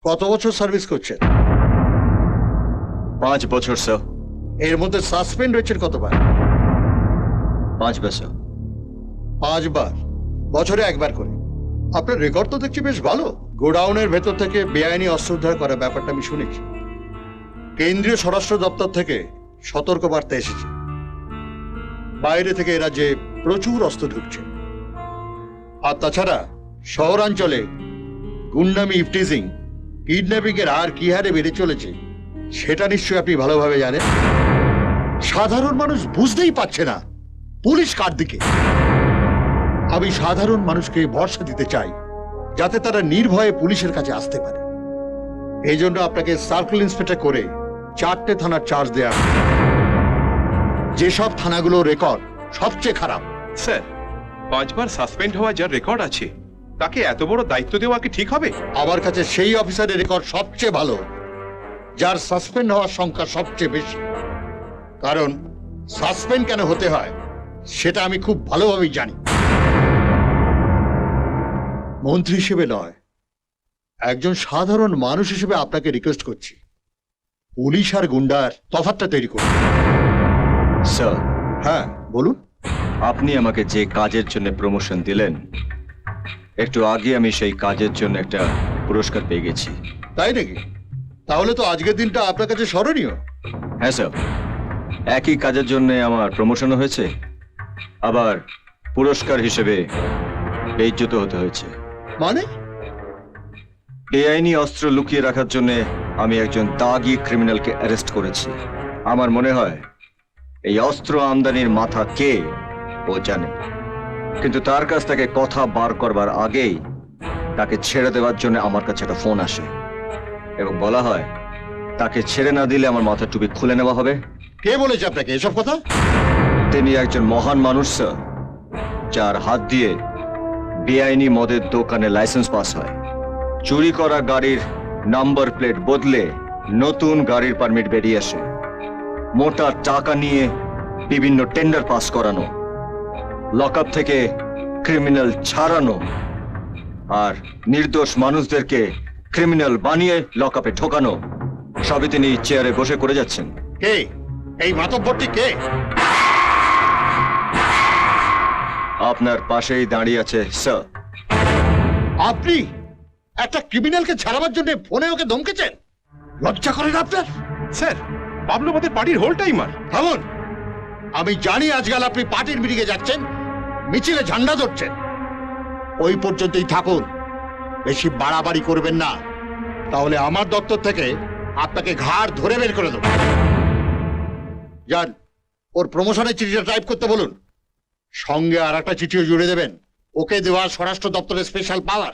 কত বছর সার্ভিস করছেন? 5 বছর স্যার। এর মধ্যে সাসপেন্ড হয়েছেন কতবার? 5 বছর। 5 বার, বছরে 1 বার করে। আপনার রেকর্ড তো দেখছি বেশ ভালো। গোডাউনের ভেতর থেকে বেআইনি অস্ত্র উদ্ধার করার ব্যাপারটা আমি শুনেছি। কেন্দ্রীয় স্বরাষ্ট্র দপ্তর থেকে সতর্ক বার্তা এসেছে, বাইরে থেকে এরা যে প্রচুর অস্ত্র ঢুকছে। আর তাছাড়া শহরাঞ্চলে গুন্ডামি, ইফটিজিং, কিডন্যাপিং এর আর কি হারে বেড়ে চলেছে সেটা নিশ্চয়ই আপনি ভালোভাবে জানেন। সাধারণ মানুষ বুঝতেই পারছে না পুলিশ কার দিকে। আমি সাধারণ মানুষকে ভরসা দিতে চাই যাতে তারা নির্ভয়ে পুলিশের কাছে আসতে পারে। এই জন্য আপনাকে সার্কেল ইন্সপেক্টর করে 4টে থানার চার্জ দেয়া হবে। যেসব থানাগুলো রেকর্ড সবচেয়ে খারাপ। স্যার, 5 বার সাসপেন্ড হওয়া যার রেকর্ড আছে তাকে এত বড় দায়িত্ব দেওয়া কি ঠিক হবে? আমার কাছে সেই অফিসারের রেকর্ড সবচেয়ে ভালো যার সাসপেন্ড হওয়ার সংখ্যা সবচেয়ে বেশি। কারণ সাসপেন্ড কেন হতে হয় সেটা আমি খুব ভালোভাবেই জানি। মন্ত্রী হিসেবে নয়, একজন সাধারণ মানুষ হিসেবে আপনাকে রিকোয়েস্ট করছি, পুলিশ আর গুন্ডার তফাৎটা তৈরি করুন। স্যার, হ্যাঁ বলুন। আপনি আমাকে যে কাজের জন্য প্রমোশন দিলেন, একটু আগে আমি সেই কাজের জন্য একটা পুরস্কার পেয়ে গেছি। তাই নাকি? তাহলে তো আজকের দিনটা আপনার কাছে স্মরণীয়। হ্যাঁ স্যার, একই কাজের জন্য আমার প্রমোশনও হয়েছে, আবার পুরস্কার হিসেবে বেইজ্জত হতে হয়েছে। মানে? বেআইনি অস্ত্র লুকিয়ে রাখার জন্য আমি একজন দাগি ক্রিমিনালকে অ্যারেস্ট করেছি। আমার মনে হয় এই অস্ত্র আমদানির মাথা কে ও জানে, কিন্তু তার কাছ থেকে কথা বার করবার আগেই তাকে ছেড়ে দেওয়ার জন্য আমার কাছে একটা ফোন আসে এবং বলা হয় তাকে ছেড়ে না দিলে আমার মাথার টুপি খুলে নেওয়া হবে। কে বলেছে আপনাকে এসব কথা? তিনি একজন মহান মানুষ স্যার, যার হাত দিয়ে বেআইনি মদের দোকানে লাইসেন্স পাস হয়, চুরি করা গাড়ির নাম্বার প্লেট বদলে নতুন গাড়ির পারমিট বেরিয়ে আসে, মোটা টাকা নিয়ে বিভিন্ন টেন্ডার পাস করানো, লকআপ থেকে ক্রিমিনাল ছাড়ানো, আর নির্দোষ মানুষদেরকে ক্রিমিনাল বানিয়ে লকআপে ঢোকানো, সবই তিনি চেয়ারে বসে করে যাচ্ছেন। কে এই মাতব্বরটি? কে? আপনার পাশেই দাঁড়িয়ে আছে স্যার। আপনি একটা ক্রিমিনালকে ছাড়াবার জন্য ফোনে ওকে ধমকেছেন? লজ্জা করেন আপনার? স্যার, বাবলু আমাদের পার্টির হোল টাইমার। থামুন। আমি জানি আজকাল আপনি পার্টির মিটিংয়ে যাচ্ছেন, মিছিলে ঝান্ডা ধরছেন। ওই পর্যন্তই থাকুন, বেশি বাড়াবাড়ি করবেন না, তাহলে আমার দপ্তর থেকে আপনাকে ঘাড় ধরে বের করে দেবো। যান, ওর প্রমোশনের চিঠিটা টাইপ করতে বলুন, সঙ্গে আর একটা চিঠিও জুড়ে দেবেন, ওকে দেওয়া স্বরাষ্ট্র দপ্তরের স্পেশাল পাওয়ার।